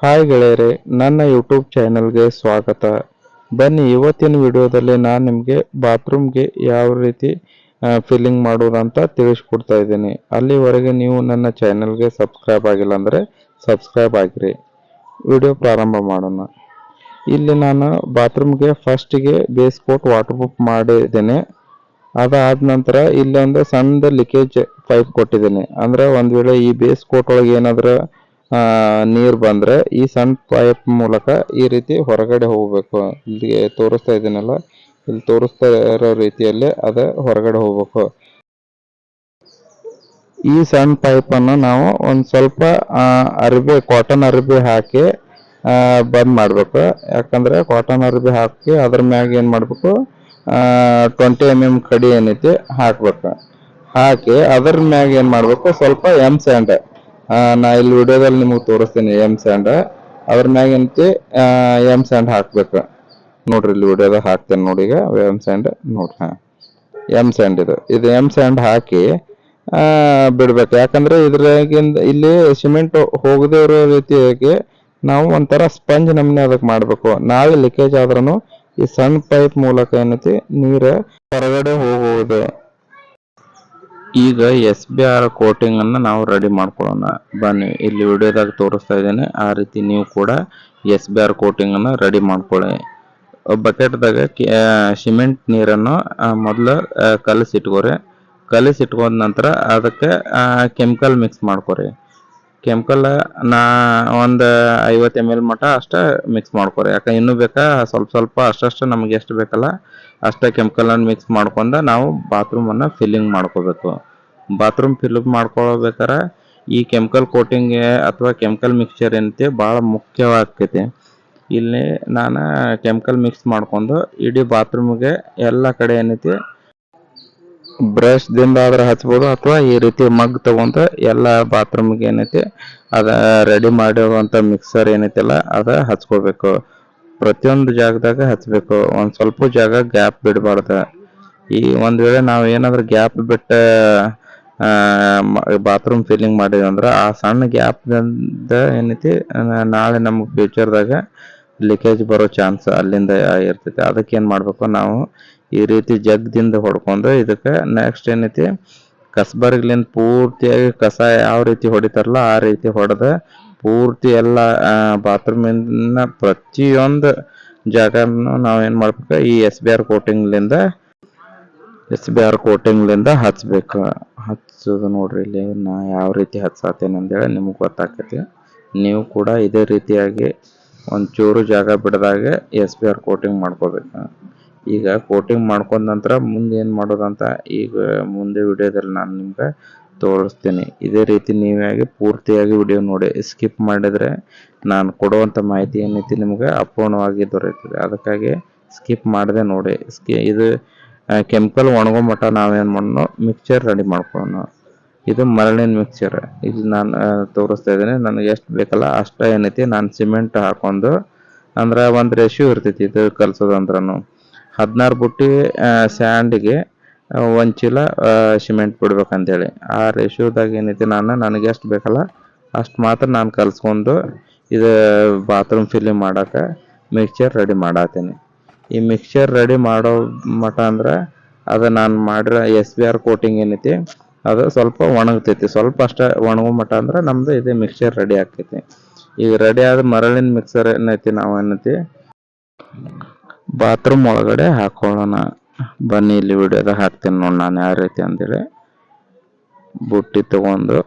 Hi ಗೆಳೆಯರೆ, ನನ್ನ YouTube ಚಾನೆಲ್ಗೆ ಸ್ವಾಗತ. ಬನ್ನಿ, ಇವತ್ತಿನ ವಿಡಿಯೋದಲ್ಲಿ ನಾನು ನಿಮಗೆ ಬಾತ್ರೂಮ್ಗೆ ಯಾವ ರೀತಿ ಫಿಲ್ಲಿಂಗ್ ಮಾಡೋದಂತ ತಿಳಿಸ್ಕೊಡ್ತಾ ಇದ್ದೀನಿ. ಅಲ್ಲಿವರೆಗೆ ನೀವು ನನ್ನ ಚಾನೆಲ್ಗೆ ಸಬ್ಸ್ಕ್ರೈಬ್ ಆಗಿಲ್ಲ ಅಂದರೆ ಸಬ್ಸ್ಕ್ರೈಬ್ ಆಗಿರಿ. ವಿಡಿಯೋ ಪ್ರಾರಂಭ ಮಾಡೋಣ. ಇಲ್ಲಿ ನಾನು ಬಾತ್ರೂಮ್ಗೆ ಫಸ್ಟಿಗೆ ಬೇಸ್ ಕೋಟ್ ವಾಟರ್ ಪ್ರೂಫ್ ಮಾಡಿದ್ದೇನೆ. ಅದಾದ ನಂತರ ಇಲ್ಲೊಂದು ಸಣ್ಣದ ಲೀಕೇಜ್ ಪೈಪ್ ಕೊಟ್ಟಿದ್ದೀನಿ. ಅಂದ್ರೆ ಒಂದ್ ವೇಳೆ ಈ ಬೇಸ್ ಕೋಟ್ ಒಳಗೆ ಏನಾದ್ರೂ ನೀರು ಬಂದ್ರೆ ಈ ಸಣ್ಣ ಪೈಪ್ ಮೂಲಕ ಈ ರೀತಿ ಹೊರಗಡೆ ಹೋಗ್ಬೇಕು. ಇಲ್ಲಿ ತೋರಿಸ್ತಾ ಇದ್ದೀನಲ್ಲ, ಇಲ್ಲಿ ತೋರಿಸ್ತಾ ಇರೋ ರೀತಿಯಲ್ಲಿ ಅದ ಹೊರಗಡೆ ಹೋಗ್ಬೇಕು. ಈ ಸಣ್ಣ ಪೈಪ್ ಅನ್ನು ನಾವು ಒಂದ್ ಸ್ವಲ್ಪ ಅರ್ಬಿ, ಕಾಟನ್ ಅರ್ಬಿ ಹಾಕಿ ಬಂದ್ ಮಾಡ್ಬೇಕು. ಯಾಕಂದ್ರೆ ಕಾಟನ್ ಅರ್ಬಿ ಹಾಕಿ ಅದ್ರ ಮ್ಯಾಗ ಏನ್ ಮಾಡ್ಬೇಕು, 20 mm ಕಡಿ ಏನೈತಿ ಹಾಕ್ಬೇಕು. ಹಾಕಿ ಅದ್ರ ಮ್ಯಾಗ ಏನ್ ಮಾಡ್ಬೇಕು, ಸ್ವಲ್ಪ ಎಮ್ ಸ್ಯಾಂಡ್, ನಾ ಇಲ್ಲಿ ವಿಡಿಯೋದಲ್ಲಿ ನಿಮಗೆ ತೋರಿಸ್ತೀನಿ. ಎಮ್ ಸ್ಯಾಂಡ್ ಅದ್ರ ಮ್ಯಾಗ ಏನೈತಿ ಎಮ್ ಸ್ಯಾಂಡ್ ಹಾಕ್ಬೇಕು. ನೋಡ್ರಿ, ಇಲ್ಲಿ ವಿಡಿಯೋದಾಗ ಹಾಕ್ತೇನೆ ನೋಡಿ. ಈಗ ಎಮ್ ಸ್ಯಾಂಡ್ ನೋಡ್ರಿ, ಎಮ್ ಸ್ಯಾಂಡ್ ಇದು ಎಮ್ ಸ್ಯಾಂಡ್ ಹಾಕಿ ಬಿಡ್ಬೇಕು. ಯಾಕಂದ್ರೆ ಇದ್ರಾಗಿಂದ ಇಲ್ಲಿ ಸಿಮೆಂಟ್ ಹೋಗದೇ ಇರೋ ರೀತಿಯಾಗಿ ನಾವು ಒಂಥರ ಸ್ಪಂಜ್ ನಮ್ನೆ ಅದಕ್ಕೆ ಮಾಡ್ಬೇಕು. ನಾಳೆ ಲೀಕೇಜ್ ಆದ್ರೂ ಈ ಸಣ್ಣ ಪೈಪ್ ಮೂಲಕ ಏನೈತಿ ನೀರು ಹೊರಗಡೆ ಹೋಗುವುದು. ಈಗ SBR ಕೋಟಿಂಗ್ ಅನ್ನು ನಾವು ರೆಡಿ ಮಾಡ್ಕೊಳ್ಳೋಣ. ಬನ್ನಿ, ಇಲ್ಲಿ ವಿಡಿಯೋದಾಗ ತೋರಿಸ್ತಾ ಇದ್ದೇನೆ. ಆ ರೀತಿ ನೀವು ಕೂಡ SBR ಕೋಟಿಂಗ್ ಅನ್ನು ರೆಡಿ ಮಾಡ್ಕೊಳ್ಳಿ. ಬಕೆಟ್ದಾಗ ಸಿಮೆಂಟ್ ನೀರನ್ನು ಮೊದಲು ಕಲಸಿಟ್ಕೋರಿ. ಕಲಸಿಟ್ಕೊಂಡ ನಂತರ ಅದಕ್ಕೆ ಕೆಮಿಕಲ್ ಮಿಕ್ಸ್ ಮಾಡ್ಕೊರಿ. ಕೆಮಿಕಲ್ ಒಂದು 50 ml ಮಟ್ಟ ಅಷ್ಟೇ ಮಿಕ್ಸ್ ಮಾಡ್ಕೊರಿ. ಯಾಕೆ ಇನ್ನೂ ಬೇಕಾ ಸ್ವಲ್ಪ ಸ್ವಲ್ಪ ಅಷ್ಟಷ್ಟು ನಮ್ಗೆ ಎಷ್ಟು ಬೇಕಲ್ಲ ಅಷ್ಟೇ ಕೆಮಿಕಲ್ ಅನ್ನು ಮಿಕ್ಸ್ ಮಾಡ್ಕೊಂಡ ನಾವು ಬಾತ್ರೂಮ್ ಅನ್ನ ಫಿಲ್ಲಿಂಗ್ ಮಾಡ್ಕೋಬೇಕು. ಬಾತ್ರೂಮ್ ಫಿಲ್ ಮಾಡ್ಕೊಳ್ಬೇಕಾರೆ ಈ ಕೆಮಿಕಲ್ ಕೋಟಿಂಗ್ ಅಥವಾ ಕೆಮಿಕಲ್ ಮಿಕ್ಸ್ಚರ್ ಏನೈತಿ ಭಾಳ ಮುಖ್ಯವಾಗ್ತೈತಿ. ಇಲ್ಲಿ ನಾನು ಕೆಮಿಕಲ್ ಮಿಕ್ಸ್ ಮಾಡ್ಕೊಂಡು ಇಡೀ ಬಾತ್ರೂಮ್ಗೆ ಎಲ್ಲ ಕಡೆ ಏನೈತಿ ಬ್ರಷ್ ದಿಂದ ಆದ್ರೆ ಹಚ್ಬೋದು, ಅಥವಾ ಈ ರೀತಿ ಮಗ್ ತಗೊಂಡು ಎಲ್ಲ ಬಾತ್ರೂಮ್ಗೆ ಏನೈತಿ ಅದ ರೆಡಿ ಮಾಡಿರುವಂತ ಮಿಕ್ಸರ್ ಏನೈತಿಲ್ಲ ಅದ ಹಚ್ಕೋಬೇಕು. ಪ್ರತಿಯೊಂದು ಜಾಗದಾಗ ಹಚ್ಬೇಕು. ಒಂದ್ ಸ್ವಲ್ಪ ಜಾಗ ಗ್ಯಾಪ್ ಬಿಡಬಾರ್ದ. ಈ ಒಂದ್ ವೇಳೆ ನಾವು ಏನಾದ್ರೂ ಗ್ಯಾಪ್ ಬಿಟ್ಟ ಬಾತ್ರೂಮ್ ಫಿಲ್ಲಿಂಗ್ ಮಾಡಿದ್ವಿ ಅಂದ್ರೆ ಆ ಸಣ್ಣ ಗ್ಯಾಪ್ ಏನೈತಿ ನಾಳೆ ನಮ್ಗೆ ಫ್ಯೂಚರ್ದಾಗ ಲೀಕೇಜ್ ಬರೋ ಚಾನ್ಸ್ ಅಲ್ಲಿಂದ ಇರ್ತೈತಿ. ಅದಕ್ಕೆ ಏನ್ ಮಾಡ್ಬೇಕು, ನಾವು ಈ ರೀತಿ ಜಗ್ದಿಂದ ಹೊಡ್ಕೊಂಡು ಇದಕ್ಕೆ ನೆಕ್ಸ್ಟ್ ಏನೈತಿ ಕಸ್ಬರ್ಗ್ಲಿಂದ ಪೂರ್ತಿಯಾಗಿ ಕಸ ಯಾವ ರೀತಿ ಹೊಡಿತಾರಲ್ಲ ಆ ರೀತಿ ಹೊಡೆದ ಪೂರ್ತಿ ಎಲ್ಲ ಬಾತ್ರೂಮಿನ ಪ್ರತಿಯೊಂದು ಜಾಗನು ನಾವು ಏನ್ ಮಾಡ್ಬೇಕು, ಈ SBR ಕೋಟಿಂಗ್ಲಿಂದ ಹಚ್ಬೇಕು. ಹಚ್ಚೋದು ನೋಡ್ರಿ, ಇಲ್ಲಿ ನಾ ಯಾವ ರೀತಿ ಹಚ್ಚಾತೇನೆ ಅಂತೇಳಿ ನಿಮ್ಗೆ ಗೊತ್ತಾಗ್ತೈತಿ. ನೀವು ಕೂಡ ಇದೇ ರೀತಿಯಾಗಿ ಒಂಚೂರು ಜಾಗ ಬಿಡದಾಗೆ SBR ಕೋಟಿಂಗ್ ಮಾಡ್ಕೋಬೇಕು. ಈಗ ಕೋಟಿಂಗ್ ಮಾಡ್ಕೊಂಡ ನಂತರ ಮುಂದೆ ಏನು ಮಾಡೋದಂತ ಈಗ ಮುಂದೆ ವಿಡಿಯೋದಲ್ಲಿ ನಾನು ನಿಮ್ಗೆ ತೋರಿಸ್ತೀನಿ. ಇದೇ ರೀತಿ ನೀವಾಗಿ ಪೂರ್ತಿಯಾಗಿ ವಿಡಿಯೋ ನೋಡಿ. ಸ್ಕಿಪ್ ಮಾಡಿದರೆ ನಾನು ಕೊಡುವಂಥ ಮಾಹಿತಿ ಏನೈತಿ ನಿಮ್ಗೆ ಅಪೂರ್ಣವಾಗಿ ದೊರೆಯುತ್ತದೆ. ಅದಕ್ಕಾಗಿ ಸ್ಕಿಪ್ ಮಾಡದೆ ನೋಡಿ. ಇದು ಕೆಮಿಕಲ್ ಒಣಗೋ ಮಟ್ಟ ನಾವೇನು ಮಾಡೋಣ, ಮಿಕ್ಸ್ಚರ್ ರೆಡಿ ಮಾಡ್ಕೊಳ್ಳೋಣ. ಇದು ಮರಳಿನ ಮಿಕ್ಸ್ಚರ್. ಇಲ್ಲಿ ನಾನು ತೋರಿಸ್ತಾ ಇದ್ದೀನಿ. ನನಗೆ ಎಷ್ಟು ಬೇಕಲ್ಲ ಅಷ್ಟ ಏನೈತಿ ನಾನು ಸಿಮೆಂಟ್ ಹಾಕೊಂಡು, ಅಂದ್ರೆ ಒಂದು ರೇಷಿಯೋ ಇರ್ತೈತಿ ಇದು ಕಲ್ಸೋದಂದ್ರೂ. 16 ಬುಟ್ಟಿ ಸ್ಯಾಂಡಿಗೆ 1 ಚೀಲ ಸಿಮೆಂಟ್ ಬಿಡ್ಬೇಕಂತೇಳಿ ಆ ರೇಷಿಯೋದಾಗ ಏನೈತಿ ನನಗೆ ಎಷ್ಟು ಬೇಕಲ್ಲ ಅಷ್ಟು ಮಾತ್ರ ನಾನು ಕಲ್ಸ್ಕೊಂಡು ಇದು ಬಾತ್ರೂಮ್ ಫಿಲ್ಲಿಂಗ್ ಮಾಡಕ್ಕೆ ಮಿಕ್ಸ್ಚರ್ ರೆಡಿ ಮಾಡತ್ತೀನಿ. ಈ ಮಿಕ್ಸ್ಚರ್ ರೆಡಿ ಮಾಡೋ ಮಟ ಅಂದ್ರೆ ಅದು ನಾನು ಮಾಡಿರೋ SBR ಕೋಟಿಂಗ್ ಏನೈತಿ ಅದು ಸ್ವಲ್ಪ ಒಣಗ್ತೈತಿ. ಸ್ವಲ್ಪ ಅಷ್ಟೇ ಒಣಗೋ ಮಟ ಅಂದ್ರೆ ನಮ್ದು ಇದೇ ಮಿಕ್ಸ್ಚರ್ ರೆಡಿ ಆಗ್ತೈತಿ. ಈಗ ರೆಡಿ ಆದ ಮರಳಿನ ಮಿಕ್ಸರ್ ಏನೈತಿ ನಾವು ಏನೈತಿ ಬಾತ್ರೂಮ್ ಒಳಗಡೆ ಹಾಕೊಳ್ಳೋಣ. ಬನ್ನಿ, ಇಲ್ಲಿ ವಿಡಿಯೋದಾಗ ಹಾಕ್ತೀನಿ ನೋಡಿ ನಾನು ಯಾವ ರೀತಿ ಅಂತೇಳಿ. ಬುಟ್ಟಿ ತಗೊಂಡು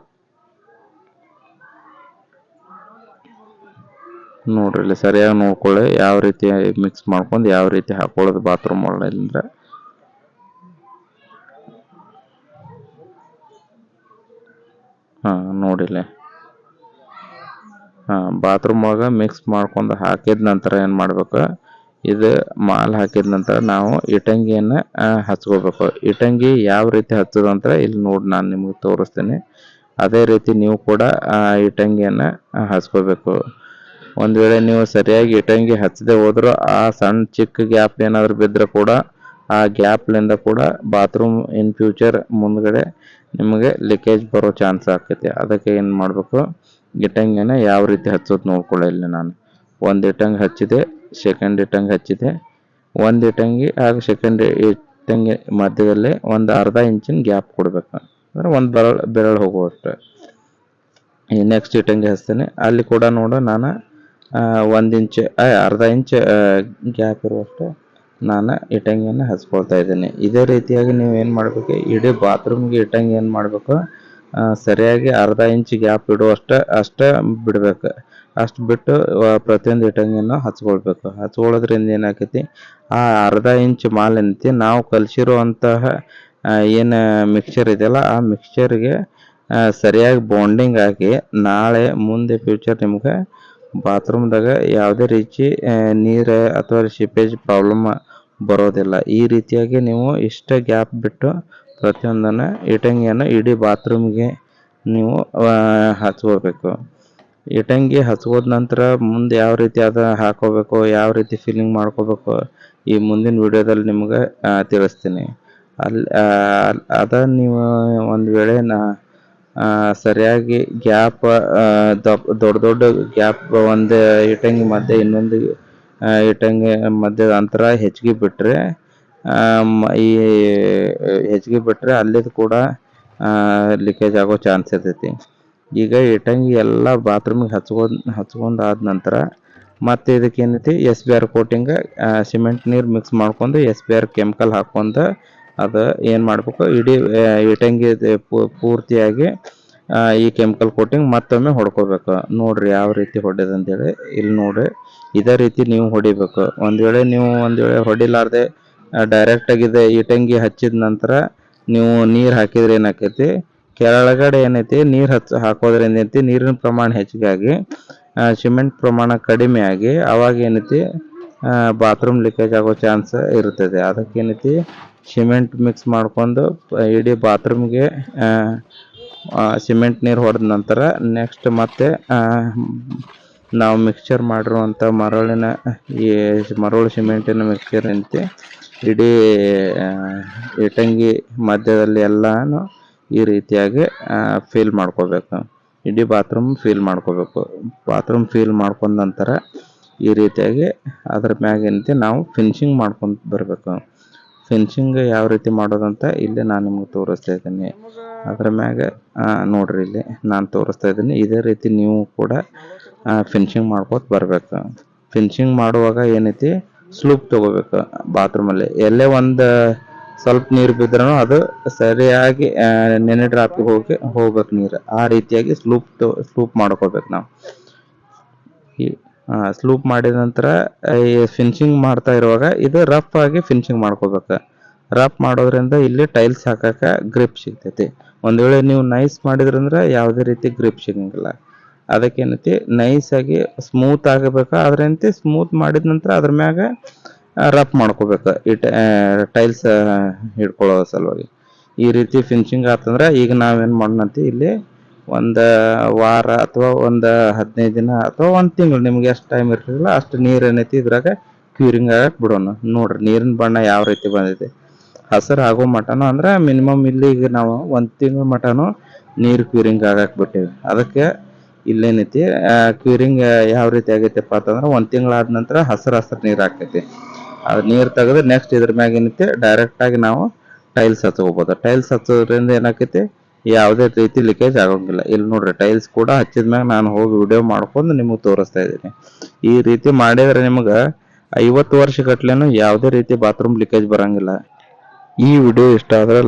ನೋಡ್ರಿ, ಇಲ್ಲಿ ಸರಿಯಾಗಿ ನೋಡ್ಕೊಳ್ಳಿ ಯಾವ ರೀತಿ ಮಿಕ್ಸ್ ಮಾಡ್ಕೊಂಡು ಯಾವ ರೀತಿ ಹಾಕೊಳ್ಳೋದು ಬಾತ್ರೂಮ್ ಒಳಗಡೆ ಅಂದ್ರೆ. ನೋಡಿಲ್ಲ, ಬಾತ್ರೂಮ್ ಒಳಗೆ ಮಿಕ್ಸ್ ಮಾಡ್ಕೊಂಡು ಹಾಕಿದ ನಂತರ ಏನು ಮಾಡ್ಬೇಕು, ಇದು ಮಾಲ್ ಹಾಕಿದ ನಂತರ ನಾವು ಇಟಂಗಿಯನ್ನು ಹಚ್ಕೋಬೇಕು. ಇಟಂಗಿ ಯಾವ ರೀತಿ ಹಚ್ಚೋದು ಅಂತ ಇಲ್ಲಿ ನೋಡಿ ನಾನು ನಿಮ್ಗೆ ತೋರಿಸ್ತೀನಿ. ಅದೇ ರೀತಿ ನೀವು ಕೂಡ ಇಟಂಗಿಯನ್ನು ಹಚ್ಕೋಬೇಕು. ಒಂದು ವೇಳೆ ನೀವು ಸರಿಯಾಗಿ ಇಟಂಗಿ ಹಚ್ಚದೆ ಹೋದ್ರೂ ಆ ಸಣ್ಣ ಚಿಕ್ಕ ಗ್ಯಾಪ್ ಏನಾದರೂ ಬಿದ್ದರೆ ಕೂಡ ಆ ಗ್ಯಾಪ್ಲಿಂದ ಕೂಡ ಬಾತ್ರೂಮ್ ಇನ್ ಫ್ಯೂಚರ್ ಮುಂದ್ಗಡೆ ನಿಮಗೆ ಲೀಕೇಜ್ ಬರೋ ಚಾನ್ಸ್ ಆಗ್ತೈತಿ. ಅದಕ್ಕೆ ಏನು ಮಾಡಬೇಕು, ಇಟ್ಟಂಗಿನ ಯಾವ ರೀತಿ ಹಚ್ಚೋದು ನೋಡ್ಕೊಳ್ಳಿಲ್ಲ ನಾನು. ಒಂದು ಇಟ್ಟಂಗಿ ಹಚ್ಚಿದೆ, ಸೆಕೆಂಡ್ ಇಟ್ಟಂಗಿ ಹಚ್ಚಿದೆ, ಒಂದು ಇಟ್ಟಂಗಿ ಹಾಗೂ ಸೆಕೆಂಡ್ ಇಟ್ಟಂಗಿ ಮಧ್ಯದಲ್ಲಿ ಒಂದು ಅರ್ಧ ಇಂಚಿನ ಗ್ಯಾಪ್ ಕೊಡ್ಬೇಕು, ಅಂದ್ರೆ ಒಂದು ಬೆರಳು ಹೋಗುವಷ್ಟು. ಈ ನೆಕ್ಸ್ಟ್ ಇಟ್ಟಂಗಿ ಹಚ್ತೇನೆ, ಅಲ್ಲಿ ಕೂಡ ನೋಡು ನಾನು 1 ಇಂಚ್ ಅರ್ಧ ಇಂಚ್ ಗ್ಯಾಪ್ ಇರುವಷ್ಟು ನಾನು ಇಟ್ಟಂಗಿಯನ್ನು ಹಚ್ಕೊಳ್ತಾ ಇದ್ದೀನಿ. ಇದೇ ರೀತಿಯಾಗಿ ನೀವು ಏನು ಮಾಡಬೇಕು, ಇಡೀ ಬಾತ್ರೂಮ್ಗೆ ಇಟ್ಟಂಗಿ ಏನು ಮಾಡಬೇಕು, ಸರಿಯಾಗಿ ಅರ್ಧ ಇಂಚ್ ಗ್ಯಾಪ್ ಅಷ್ಟೇ ಬಿಡಬೇಕು. ಅಷ್ಟು ಬಿಟ್ಟು ಪ್ರತಿಯೊಂದು ಇಟ್ಟಂಗಿಯನ್ನು ಹಚ್ಕೊಳ್ಬೇಕು. ಹಚ್ಕೊಳ್ಳೋದ್ರಿಂದ ಏನಾಕೈತಿ, ಆ ಅರ್ಧ ಇಂಚ್ ಮಾಲ್ ಏನೈತಿ ನಾವು ಕಲಿಸಿರುವಂತಹ ಏನು ಮಿಕ್ಸ್ಚರ್ ಇದೆಯಲ್ಲ, ಆ ಮಿಕ್ಸ್ಚರ್ಗೆ ಸರಿಯಾಗಿ ಬಾಂಡಿಂಗ್ ಆಗಿ ನಾಳೆ ಮುಂದೆ ಫ್ಯೂಚರ್ ನಿಮ್ಗೆ ಬಾತ್ರೂಮ್ದಾಗ ಯಾವುದೇ ರೀತಿ ನೀರು ಅಥವಾ ಸಿಪೇಜ್ ಪ್ರಾಬ್ಲಮ್ ಬರೋದಿಲ್ಲ. ಈ ರೀತಿಯಾಗಿ ನೀವು ಇಷ್ಟ ಗ್ಯಾಪ್ ಬಿಟ್ಟು ಪ್ರತಿಯೊಂದನ್ನು ಇಟ್ಟಂಗಿಯನ್ನು ಇಡೀ ಬಾತ್ರೂಮ್ಗೆ ನೀವು ಹಚ್ಕೋಬೇಕು. ಇಟ್ಟಂಗಿ ಹಚ್ಕೋದ ನಂತರ ಮುಂದೆ ಯಾವ ರೀತಿ ಅದು ಹಾಕೋಬೇಕು, ಯಾವ ರೀತಿ ಫಿಲ್ಲಿಂಗ್ ಮಾಡ್ಕೋಬೇಕು, ಈ ಮುಂದಿನ ವಿಡಿಯೋದಲ್ಲಿ ನಿಮ್ಗೆ ತಿಳಿಸ್ತೀನಿ. ನೀವು ಒಂದು ವೇಳೆ ಸರಿಯಾಗಿ ಗ್ಯಾಪ್ ದೊಡ್ಡ ಗ್ಯಾಪ್ ಒಂದು ಇಟ್ಟಂಗಿ ಮಧ್ಯೆ ಇನ್ನೊಂದು ಇಟ್ಟಂಗಿ ಮಧ್ಯದ ಅಂತರ ಹೆಚ್ಚಿಗೆ ಬಿಟ್ಟರೆ ಅಲ್ಲಿದು ಕೂಡ ಲೀಕೇಜ್ ಆಗೋ ಚಾನ್ಸ್ ಇರ್ತೈತಿ. ಈಗ ಇಟ್ಟಂಗಿ ಎಲ್ಲ ಬಾತ್ರೂಮಿಗೆ ಹಚ್ಕೊಂಡಾದ ನಂತರ ಮತ್ತೆ ಇದಕ್ಕೆ ಏನೈತಿ SBR ಕೋಟಿಂಗ್ ಸಿಮೆಂಟ್ ನೀರು ಮಿಕ್ಸ್ ಮಾಡ್ಕೊಂಡು SBR ಕೆಮಿಕಲ್ ಹಾಕ್ಕೊಂಡು ಅದು ಏನು ಮಾಡಬೇಕು, ಇಡೀ ಇಟ್ಟಂಗಿ ಪೂರ್ತಿಯಾಗಿ ಈ ಕೆಮಿಕಲ್ ಕೋಟಿಂಗ್ ಮತ್ತೊಮ್ಮೆ ಹೊಡ್ಕೋಬೇಕು. ನೋಡ್ರಿ ಯಾವ ರೀತಿ ಹೊಡೆದ ಅಂತೇಳಿ. ಇಲ್ಲಿ ನೋಡ್ರಿ ಇದೇ ರೀತಿ ನೀವು ಹೊಡಿಬೇಕು. ಒಂದು ವೇಳೆ ಹೊಡಿಲಾರ್ದೆ ಡೈರೆಕ್ಟಾಗಿದೆ ಇಟ್ಟಂಗಿ ಹಚ್ಚಿದ ನಂತರ ನೀವು ನೀರು ಹಾಕಿದ್ರೆ ಏನಾಕೈತಿ, ಕೆಳಗಡೆ ಏನೈತಿ ನೀರು ಹಾಕೋದ್ರಿಂದ ಏನೈತಿ ನೀರಿನ ಪ್ರಮಾಣ ಹೆಚ್ಚಿಗಾಗಿ ಸಿಮೆಂಟ್ ಪ್ರಮಾಣ ಕಡಿಮೆ ಆಗಿ ಅವಾಗ ಏನೈತಿ ಬಾತ್ರೂಮ್ ಲೀಕೇಜ್ ಆಗೋ ಚಾನ್ಸ್ ಇರ್ತದೆ. ಅದಕ್ಕೇನೈತಿ ಸಿಮೆಂಟ್ ಮಿಕ್ಸ್ ಮಾಡ್ಕೊಂಡು ಇಡೀ ಬಾತ್ರೂಮ್ಗೆ ಸಿಮೆಂಟ್ ನೀರು ಹೊಡೆದ ನಂತರ ನೆಕ್ಸ್ಟ್ ಮತ್ತೆ ನಾವು ಮಿಕ್ಸ್ಚರ್ ಮಾಡಿರುವಂಥ ಮರಳು ಸಿಮೆಂಟಿನ ಮಿಕ್ಸ್ಚರ್ ಏನೈತಿ ಇಡೀ ಇಟ್ಟಂಗಿ ಮಧ್ಯದಲ್ಲಿ ಎಲ್ಲಾನು ಈ ರೀತಿಯಾಗಿ ಫಿಲ್ ಮಾಡ್ಕೋಬೇಕು. ಇಡೀ ಬಾತ್ರೂಮ್ ಫಿಲ್ ಮಾಡ್ಕೋಬೇಕು. ಬಾತ್ರೂಮ್ ಫಿಲ್ ಮಾಡ್ಕೊಂಡ ನಂತರ ಈ ರೀತಿಯಾಗಿ ಅದ್ರ ಮ್ಯಾಗ ಏನೈತಿ ನಾವು ಫಿನಿಶಿಂಗ್ ಮಾಡ್ಕೊಂಡು ಬರಬೇಕು. ಫಿನಿಶಿಂಗ್ ಯಾವ ರೀತಿ ಮಾಡೋದಂತ ಇಲ್ಲಿ ನಾನು ನಿಮ್ಗೆ ತೋರಿಸ್ತಾ ಇದ್ದೀನಿ. ಅದ್ರ ಮ್ಯಾಗ ನೋಡ್ರಿ ಇಲ್ಲಿ ನಾನು ತೋರಿಸ್ತಾ ಇದ್ದೀನಿ. ಇದೇ ರೀತಿ ನೀವು ಕೂಡ ಫಿನಿಶಿಂಗ್ ಮಾಡ್ಕೋತ ಬರಬೇಕು. ಫಿನಿಶಿಂಗ್ ಮಾಡುವಾಗ ಏನೈತಿ ಸ್ಲೂಪ್ ತಗೋಬೇಕು. ಬಾತ್ರೂಮಲ್ಲಿ ಎಲ್ಲೇ ಒಂದು ಸ್ವಲ್ಪ ನೀರು ಬಿದ್ರೂ ಅದು ಸರಿಯಾಗಿ ನೆನೆ ಡ್ರಾಪಿಗೆ ಹೋಗ್ಬೇಕು ನೀರು. ಆ ರೀತಿಯಾಗಿ ಸ್ಲೂಪ್ ಮಾಡ್ಕೋಬೇಕು ನಾವು. ಸ್ಲೂಪ್ ಮಾಡಿದ ನಂತರ ಈ ಫಿನಿಶಿಂಗ್ ಮಾಡ್ತಾ ಇರುವಾಗ ಇದು ರಫ್ ಆಗಿ ಫಿನಿಶಿಂಗ್ ಮಾಡ್ಕೋಬೇಕು. ರಫ್ ಮಾಡೋದ್ರಿಂದ ಇಲ್ಲಿ ಟೈಲ್ಸ್ ಹಾಕಕ್ಕೆ ಗ್ರಿಪ್ ಸಿಗ್ತೈತಿ. ಒಂದು ವೇಳೆ ನೀವು ನೈಸ್ ಮಾಡಿದ್ರಂದ್ರೆ ಯಾವುದೇ ರೀತಿ ಗ್ರಿಪ್ ಸಿಗಂಗಿಲ್ಲ. ಅದಕ್ಕೇನೈತಿ ನೈಸ್ ಆಗಿ ಸ್ಮೂತ್ ಆಗಬೇಕು. ಅದ್ರಂತೆ ಸ್ಮೂತ್ ಮಾಡಿದ ನಂತರ ಅದ್ರ ಮ್ಯಾಗ ರಫ್ ಮಾಡ್ಕೋಬೇಕು ಟೈಲ್ಸ್ ಹಿಡ್ಕೊಳ್ಳೋ ಸಲುವಾಗಿ. ಈ ರೀತಿ ಫಿನಿಶಿಂಗ್ ಆತಂದ್ರೆ ಈಗ ನಾವೇನು ಮಾಡೋಣಂತ ಇಲ್ಲಿ ಒಂದು ವಾರ ಅಥವಾ ಒಂದು 15 ದಿನ ಅಥವಾ 1 ತಿಂಗಳು ನಿಮ್ಗೆ ಎಷ್ಟು ಟೈಮ್ ಇರ್ತಿರಲ್ಲ ಅಷ್ಟು ನೀರು ಏನೈತಿ ಇದ್ರಾಗ ಕ್ಯೂರಿಂಗ್ ಆಗಕ್ಕೆ ಬಿಡೋಣ. ನೋಡ್ರಿ ನೀರಿನ ಬಣ್ಣ ಯಾವ ರೀತಿ ಬಂದಿದೆ. ಹಸಿರು ಆಗೋ ಮಟನು ಅಂದ್ರೆ ಮಿನಿಮಮ್ ಇಲ್ಲಿ ಈಗ ನಾವು 1 ತಿಂಗಳ ಮಟನು ನೀರು ಕ್ಯೂರಿಂಗ್ ಆಗಕ್ಕೆ ಬಿಟ್ಟಿವಿ. ಅದಕ್ಕೆ ಇಲ್ಲೇನೈತಿ ಕ್ಯೂರಿಂಗ್ ಯಾವ ರೀತಿ ಆಗೈತೆಪ್ಪ ಅಂತಂದ್ರೆ 1 ತಿಂಗಳಾದ ನಂತರ ಹಸಿರು ನೀರು ಹಾಕೈತಿ. ಅದು ನೀರು ತೆಗೆದು ನೆಕ್ಸ್ಟ್ ಇದ್ರ ಮ್ಯಾಗ ಏನೈತಿ ಡೈರೆಕ್ಟಾಗಿ ನಾವು ಟೈಲ್ಸ್ ಹಚ್ಕೋಬೋದು. ಟೈಲ್ಸ್ ಹಚ್ಚೋದ್ರಿಂದ ಏನಾಕೈತಿ ಯಾವುದೇ ರೀತಿ ಲೀಕೇಜ್ ಆಗೋಂಗಿಲ್ಲ. ಇಲ್ಲಿ ನೋಡ್ರಿ ಟೈಲ್ಸ್ ಕೂಡ ಹಚ್ಚಿದ ಮ್ಯಾಗ ನಾನು ಹೋಗಿ ವಿಡಿಯೋ ಮಾಡ್ಕೊಂಡು ನಿಮಗೆ ತೋರಿಸ್ತಾ ಇದ್ದೀನಿ. ಈ ರೀತಿ ಮಾಡಿದ್ರೆ ನಿಮ್ಗೆ 50 ವರ್ಷ ಗಟ್ಲೆನೂ ಯಾವುದೇ ರೀತಿ ಬಾತ್ರೂಮ್ ಲೀಕೇಜ್ ಬರಂಗಿಲ್ಲ. ಈ ವಿಡಿಯೋ ಇಷ್ಟ ಆದ್ರೆ